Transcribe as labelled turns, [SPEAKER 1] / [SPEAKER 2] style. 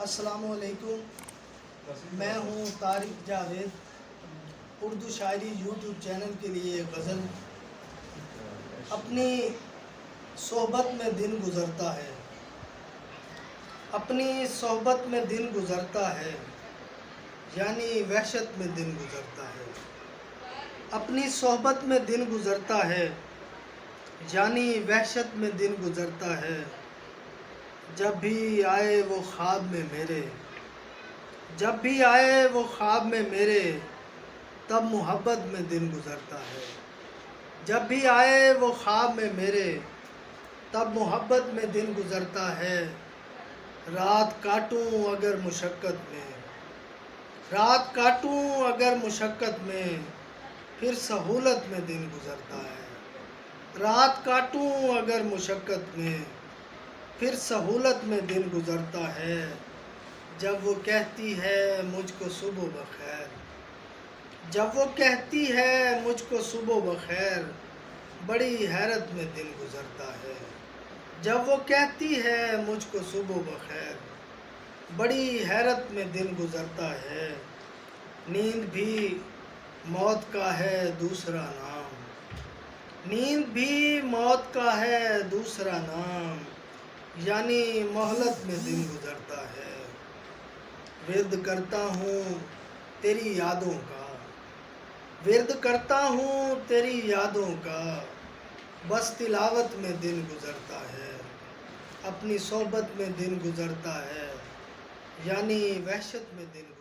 [SPEAKER 1] السلام علیکم، میں ہوں طارق جاوید۔ اردو شاعری یوٹیوب چینل کے لیے غزل۔ اپنی صحبت میں دن گزرتا ہے، اپنی صحبت میں دن گزرتا ہے، یعنی وحشت میں دن گزرتا ہے۔ اپنی صحبت میں دن گزرتا ہے، یعنی وحشت میں دن گزرتا ہے۔ جب بھی آئے وہ خواب میں میرے، جب بھی آئے وہ خواب میں میرے، تب محبت میں دن گزرتا ہے۔ جب بھی آئے وہ خواب میں میرے، تب محبت میں دن گزرتا ہے۔ رات کاٹوں اگر مشقت میں، رات کاٹوں اگر مشقت میں، پھر سہولت میں دن گزرتا ہے۔ رات کاٹوں اگر مشقت میں، پھر سہولت میں دن گزرتا ہے۔ جب وہ کہتی ہے مجھ کو صبح بخیر، جب وہ کہتی ہے مجھ کو صبح بخیر، بڑی حیرت میں دن گزرتا ہے۔ جب وہ کہتی ہے مجھ کو صبح بخیر، بڑی حیرت میں دن گزرتا ہے۔ نیند بھی موت کا ہے دوسرا نام، نیند بھی موت کا ہے دوسرا نام، یعنی مہلت میں دن گزرتا ہے۔ ورد کرتا ہوں تیری یادوں کا، ورد کرتا ہوں تیری یادوں کا، بس تلاوت میں دن گزرتا ہے۔ اپنی صحبت میں دن گزرتا ہے، یعنی وحشت میں دن گزرتا ہے۔